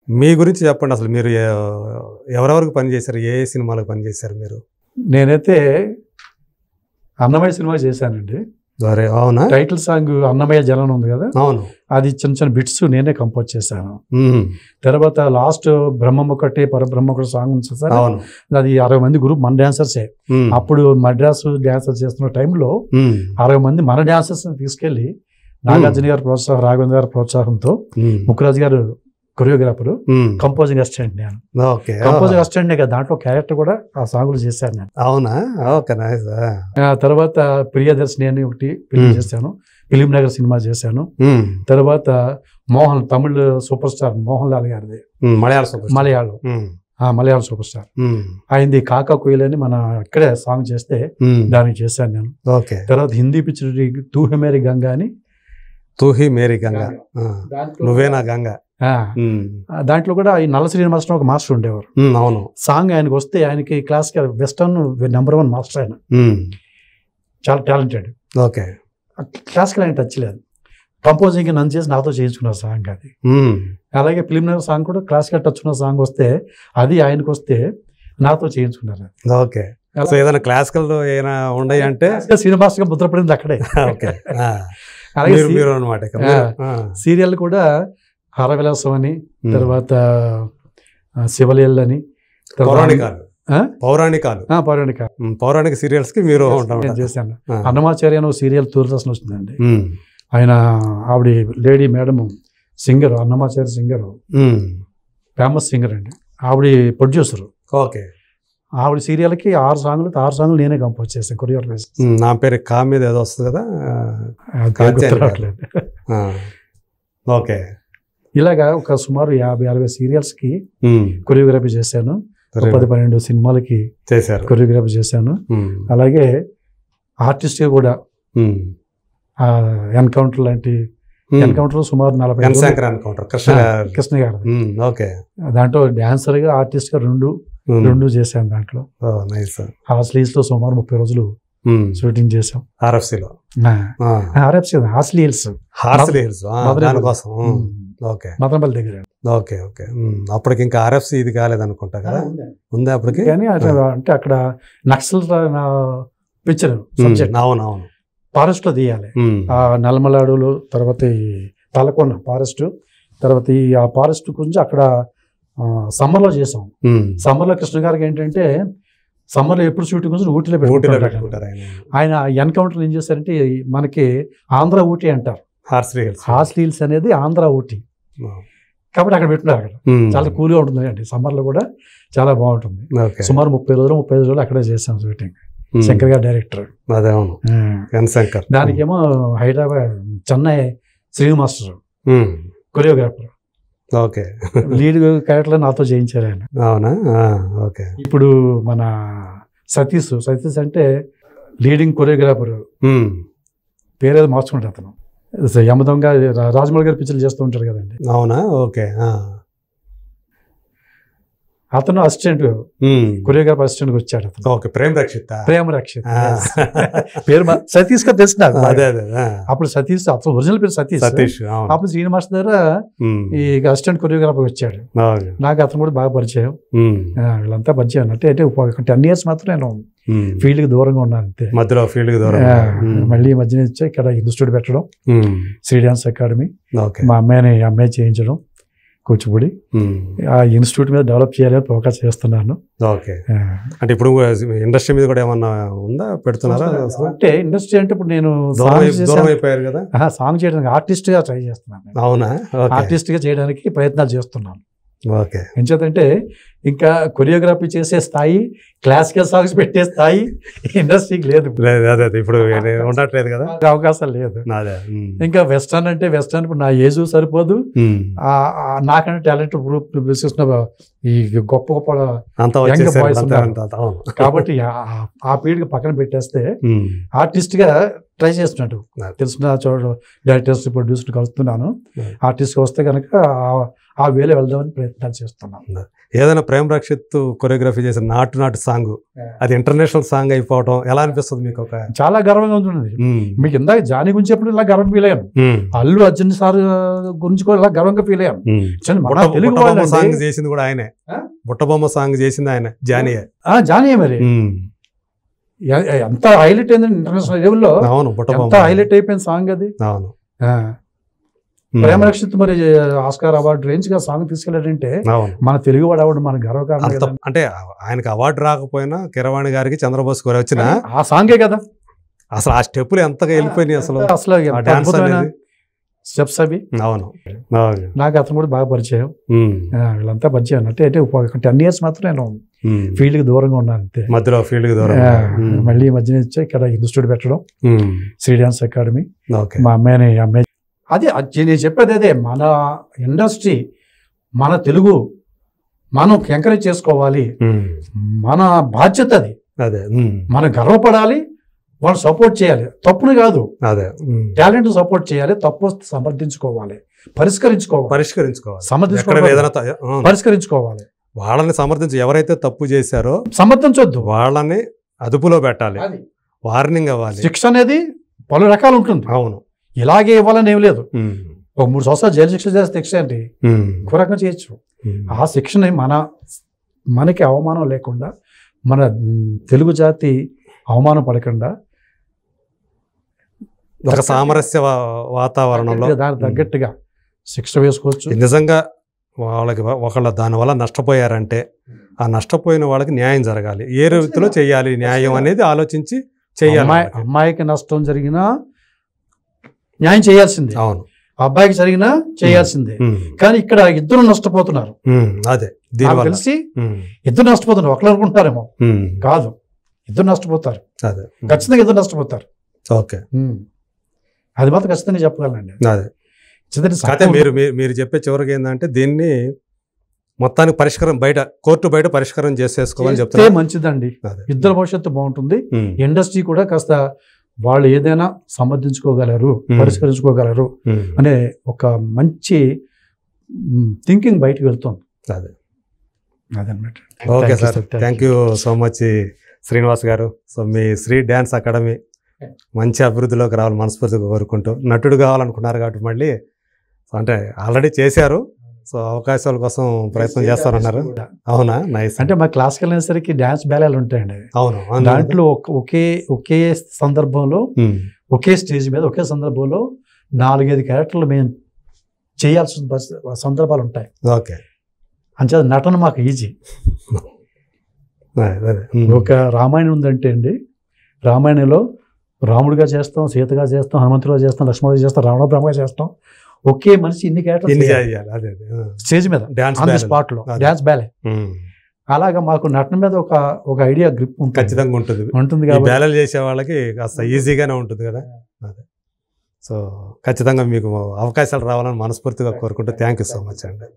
మీ గురించి చెప్పండి అసలు. మీరు ఎవరెవరికి పనిచేశారు, ఏ సినిమాలకు పనిచేశారు మీరు? నేనైతే అన్నమయ్య సినిమా చేశానండి. అవునా? టైటిల్ సాంగ్ అన్నమయ్య జనం ఉంది కదా, అవును, అది చిన్న చిన్న బిట్స్ నేనే కంపోజ్ చేశాను. తర్వాత లాస్ట్ బ్రహ్మం ఒకటి పరబ్రహ్మ ఒకటి సాంగ్ ఉంది సార్, అది 60 మంది గ్రూప్ మన డాన్సర్సే. అప్పుడు మద్రాసు డాన్సర్ చేస్తున్న టైంలో 60 మంది మన డాన్సర్స్ తీసుకెళ్లి నాగార్జున గారి ప్రోత్సాహం, రాఘవేంద్ర గారి ప్రోత్సాహంతో, ముక్కురాజు గారు కొరియోగ్రాఫర్, కంపోజింగ్ అసిస్టెంట్ నేను. కంపోజింగ్ అసిస్టెంట్ కదా, దాంట్లో క్యారెక్టర్ కూడా ఆ సాంగ్లు చేశాను నేను. అవునా? Okay, nice. తర్వాత ప్రియదర్శిని అని ఒకటి ఫిల్మ్ చేశాను, ఫిలిం నగర్ సినిమా చేశాను. తర్వాత మోహన్, తమిళ సూపర్ స్టార్ మోహన్ లాల్ గారిది, మలయాళం సూపర్ స్టార్ అయింది కాకా కోయిల్ అని మన ఇక్కడే సాంగ్ చేస్తే దానికి చేశాను నేను. తర్వాత హిందీ పిక్చర్ తూ హి మేరీ గంగా అని, తూ హి మేరీ గంగా, నువ్వే నా గంగా, దాంట్లో కూడా ఈ నల్ల శ్రీనివాసరావు ఒక మాస్టర్ ఉండేవారు. అవును, సాంగ్ ఆయనకు వస్తే ఆయనకి క్లాసికల్ వెస్టర్న్ #1 మాస్టర్ ఆయన, చాలా టాలెంటెడ్. ఓకే, క్లాసికల్ ఆయన టచ్ లేదు, కంపోజింగ్ నన్ను చేసి నాతో చేయించుకున్నారు సాంగ్ అది. అలాగే ఫిలిం నగర్ సాంగ్ కూడా క్లాసికల్ టచ్ ఉన్న సాంగ్ వస్తే అది ఆయనకు వస్తే నాతో చేయించుకున్నారు. ఓకే, ఏదైనా క్లాసికల్ ఏమైనా ఉన్నాయి అంటే శ్రీనివాస్ గా ముద్రపడింది అక్కడే. ఓకే, అలాగే సీరియల్ కూడా హరవిలాసం అని, తర్వాత శివలీల అని, పౌరాణిక సీరియల్స్ కి మీరు చేశాను. అన్నమాచార్య అని సీరియల్ దూరదర్శన్ వస్తుందండి. ఆయన ఆవిడ lady madam singer, Annamacharya singer, famous singer అండి, ఆవిడ ప్రొడ్యూసర్. ఓకే, ఆవిడ సీరియల్కి 6 సాంగ్లు నేనే కంపోజ్ చేశాను, కొరియోగ్రఫీ. నా పేరు కా మీద ఏదో వస్తుంది కదా, ఓకే. ఇలాగా ఒక సుమారు 50-60 సీరియల్స్కి కొరియోగ్రఫీ చేశాను, 10-12 సినిమాలకి కొరియోగ్రఫీ చేశాను. అలాగే ఆర్టిస్ట్గా కూడా ఎన్కౌంటర్ లాంటి ఎన్కౌంటర్ సుమారు 40 కృష్ణ గారు, దాంట్లో డాన్సర్గా ఆర్టిస్ట్గా రెండు చేశాను. దాంట్లో హాస్లీస్లో సుమారు 30 రోజులు షూటింగ్ చేసాం. ఆర్ఎఫ్సీలో హాస్లీ హిల్స్ మదనపల్లి దగ్గర. ఓకే ఓకే, అప్పటికి ఇంకా ఆర్ఎఫ్సీ ఇది కాలేదనుకుంటా కదా, ఉందా అప్పటికి? కానీ అంటే అక్కడ నక్సల్ పిక్చర్ సబ్జెక్ట్. అవునవును, ఫారెస్ట్ లో తీయాలి. ఆ నల్లమల అడవులు, తర్వాత ఈ తలకొండ ఫారెస్ట్, తర్వాత ఈ ఆ ఫారెస్ట్ గురించి అక్కడ సమ్మర్ లో చేసాం. సమ్మర్ లో కృష్ణ గారికి ఏంటంటే సమ్మర్ లో ఎప్పుడు షూటింగ్ గురించి ఊటీలో పెట్టుకుంటారు. ఆయన ఎన్కౌంటర్ ఏం చేశారంటే మనకి ఆంధ్ర ఊటీ అంటారు, హార్స్లీ హిల్స్ అనేది ఆంధ్ర ఊటీ కాబట్టి అక్కడ పెట్టున్నారు. అక్కడ చాలా కూల్గా ఉంటుంది అండి, సమ్మర్ లో కూడా చాలా బాగుంటుంది. సుమారు 35 రోజులు అక్కడే చేసాం షూటింగ్. శంకర్ గారు డైరెక్టర్, దానికేమో Hyderabad Chennai Srinu master choreographer. Okay, lead character నాతో చేయించారు ఆయన. అవునా? ఓకే. ఇప్పుడు మన సతీష్ అంటే లీడింగ్ కొరియోగ్రాఫర్, పేరేదో మార్చుకుంటారు అతను. యమదొంగ రాజమౌళి గారి పిక్చర్లు చేస్తూ ఉంటారు కదండి. అవునా? ఓకే. అతను అసిస్టెంట్, కొరియోగ్రాఫర్ అసిస్టెంట్ వచ్చాడు అతను. ఓకే, ప్రేమ్ రక్షిత్ పేరు సతీష్ గా తెలుసు నాకు. అప్పుడు సతీష్, అతను ఒరిజినల్ పేరు సతీష్. అప్పుడు శ్రీనివాస్ దగ్గర ఈ అసిస్టెంట్ కొరియోగ్రాఫర్ వచ్చాడు. నాకు అతను కూడా బాగా పరిచయం. వీళ్ళంతా పరిచయం అంటే 10 years మాత్రం నేను ఫీల్డ్ కి దూరంగా ఉన్నాను అంతే. మధ్యలో ఫీల్డ్ కి దూరం. మళ్ళీ ఈ మధ్యన వచ్చా ఇక్కడ ఇన్స్టిట్యూట్ పెట్టడం, శ్రీ డాన్స్ అకాడమీ, మా అమ్మాయి చేయించడం కూచిపూడి. ఆ ఇన్స్టిట్యూట్ మీద డెవలప్ చేయాలని ఫోకస్ చేస్తున్నాను. ఓకే, అంటే ఇప్పుడు ఇండస్ట్రీ మీద కూడా ఏమన్నా ఉందా, పెడుతున్నారా? అంటే ఇండస్ట్రీ అంటే ఇప్పుడు నేను అయిపోయారు కదా, సాంగ్ చేయడానికి ఆర్టిస్ట్ గా ట్రై చేస్తున్నాను. అవునా? ఆర్టిస్ట్ గా చేయడానికి ప్రయత్నాలు చేస్తున్నాను. ఓకే, ఎంచేతంటే ఇంకా కొరియోగ్రఫీ చేసే స్థాయి, క్లాసికల్ సాంగ్స్ పెట్టే స్థాయి ఇండస్ట్రీకి లేదు. ఇప్పుడు ఉండట్లేదు కదా, అవకాశం లేదు. ఇంకా వెస్టర్న్ అంటే వెస్టర్న్ ఇప్పుడు నా ఏజ్ సరిపోదు, నాకంటే టాలెంట్ గ్రూప్ ఈ గొప్ప గొప్ప బాయ్స్ ఉన్నారు కాబట్టి ఆ పీరియడ్ పక్కన పెట్టేస్తే ఆర్టిస్ట్ గా ట్రై చేస్తున్నట్టు తెలిసిన చోట డైరెక్టర్స్, ప్రొడ్యూసర్ కలుస్తున్నాను. ఆర్టిస్ట్ వస్తే కనుక ఆ వేలో వెళ్దామని ప్రయత్నాలు చేస్తున్నాం. ఏదైనా ప్రేమ్ రక్షిత్ కొరియోగ్రఫీ చేసిన నాటు సాంగ్ అది ఇంటర్నేషనల్ సాంగ్ అయిపోవడం ఎలా అనిపిస్తుంది మీకు? ఒక చాలా గర్వంగా ఉంటుంది. మీకు ఇందాక జానీ గురించి చెప్పిన ఇలా గర్వం ఫీల్ అయ్యాను, అల్లు అర్జున్ సార్ గురించి కూడా ఇలా గర్వంగా ఫీల్ అయ్యాను. తెలుగు సాంగ్ చేసింది కూడా ఆయనే, బుట్టబొమ్మ సాంగ్ చేసింది ఆయన, జానీయే. జానీయే మరి ఎంత హైలైట్ అయింది ఇంటర్నేషనల్ లెవెల్లో. అవును, ఎంత హైలైట్ అయిపోయింది సాంగ్ అది. అవును, ప్రేమ రక్షిత్ మరి ఆస్కార్ అవార్డు రేంజ్ గా సాంగ్ తీసుకెళ్ళాడంటే మన తెలుగు వాడు అవార్డు మన గర్వకారణం. అంటే ఆయనకి అవార్డు రాకపోయినా కీరవాణి గారికి చంద్రబోస్ గారు వచ్చిన ఆ సాంగే కదా అసలు ఆ స్టెప్పులు ఎంతగా వెళ్ళిపోయినాయి అసలు స్టెప్స్ అవి. అవును, నాకు అతను కూడా బాగా పరిచయం, వీళ్ళంతా పరిచయం. అంటే 10 years మాత్రం నేను ఫీల్డ్ కి దూరంగా ఉన్నాను అంతే, మధ్యలో ఫీల్డ్ కి దూరంగా. మళ్ళీ మధ్యన వచ్చి ఇక్కడ ఇన్స్టిట్యూట్ పెట్టడం, శ్రీ డాన్స్ అకాడమీ. మా అమ్మాయి అదే నేను చెప్పేది అదే, మన ఇండస్ట్రీ మన తెలుగు మనం ఎంకరేజ్ చేసుకోవాలి, మన బాధ్యత అది. అదే మనం గర్వపడాలి, వాళ్ళు సపోర్ట్ చేయాలి, తప్పుని కాదు, అదే టాలెంట్ సపోర్ట్ చేయాలి, తప్పు సమర్థించుకోవాలి, పరిష్కరించుకోవాలి. వాళ్ళని సమర్థించి ఎవరైతే తప్పు చేశారో సమర్థించొద్దు, వాళ్ళని అదుపులో పెట్టాలి, వార్నింగ్ అవ్వాలి. శిక్ష అనేది పలు రకాలు ఉంటుంది. అవును, ఇలాగే ఇవ్వాలని ఏం లేదు. ఒక 3 సంవత్సరాలు జైలు శిక్ష చేస్తే శిక్ష ఏంటి, ఇంకో రకంగా చేయొచ్చు. ఆ శిక్షని మనకి అవమానం లేకుండా, మన తెలుగు జాతి అవమానం పడకుండా ఒక సామరస్య వాతావరణంలో దానికి తగ్గట్టుగా శిక్ష వేసుకోవచ్చు. నిజంగా వాళ్ళకి ఒకళ్ళ దానివల్ల నష్టపోయారంటే ఆ నష్టపోయిన వాళ్ళకి న్యాయం జరగాలి. ఏ రీతిలో చేయాలి న్యాయం అనేది ఆలోచించి చేయాలి. అమ్మాయికి నష్టం జరిగినా న్యాయం చేయాల్సిందే, అవును, అబ్బాయికి జరిగినా చేయాల్సిందే. కానీ ఇక్కడ ఇద్దరు నష్టపోతున్నారు. అదే తెలిసి ఇద్దరు నష్టపోతున్నారు. ఒకరు అనుకుంటారేమో, కాదు, ఇద్దరు నష్టపోతారు. అదే ఖచ్చితంగా ఇద్దరు నష్టపోతారు. ఓకే, అది మాత్రం ఖచ్చితంగా చెప్పగలండి. అదే మీరు చెప్పే చివరికి ఏంటంటే దీన్ని మొత్తానికి పరిష్కారం కోర్టు బయట పరిష్కారం చేసేసుకోవాలని చెప్తే మంచిదండి. ఇద్దరు భవిష్యత్తు బాగుంటుంది. ఇండస్ట్రీ కూడా కాస్త వాళ్ళు ఏదైనా సమర్థించుకోగలరు, పరిష్కరించుకోగలరు అనే ఒక మంచి థింకింగ్ బయటకు వెళ్తుంది. అదనమాట. Okay sir, thank you so much Srinivas గారు. సో మీ శ్రీ డ్యాన్స్ అకాడమీ మంచి అభివృద్ధిలోకి రావాలి మనస్ఫూర్తిగా కోరుకుంటూ, నటుడు కావాలనుకున్నారు కాబట్టి మళ్ళీ అంటే ఆల్రెడీ చేశారు, సో అవకాశాల కోసం ప్రయత్నం చేస్తారన్నారు. అవునా, నైస్. అంటే మా క్లాస్కి వెళ్ళేసరికి డ్యాన్స్ బ్యాలేలు ఉంటాయండి. అవును, దాంట్లో ఒకే సందర్భంలో ఒకే స్టేజ్ మీద ఒకే సందర్భంలో 4-5 క్యారెక్టర్లు మేము చేయాల్సిన సందర్భాలు ఉంటాయి. ఓకే, అంతే నటన మాకు ఈజీ. ఒక రామాయణం ఉందంటే అండి, రామాయణంలో రాముడిగా చేస్తాం, సీతగా చేస్తాం, హనుమంతుడిగా చేస్తాం, లక్ష్మణుడిగా చేస్తాం, రావణ బ్రహ్మగా చేస్తాం. ఒకే మనిషి ఇన్ని క్యారెక్టర్స్ స్టేజ్ మీద స్పాట్ లో డాన్స్ బ్యాలే. అలాగా మాకు నటన మీద ఒక ఐడియా గ్రిప్ ఖచ్చితంగా ఉంటుంది. బ్యాలెన్స్ చేసే వాళ్ళకి కాస్త ఈజీగానే ఉంటుంది కదా. అదే, సో ఖచ్చితంగా మీకు అవకాశాలు రావాలని మనస్ఫూర్తిగా కోరుకుంటూ థ్యాంక్ యూ సో మచ్ అండి.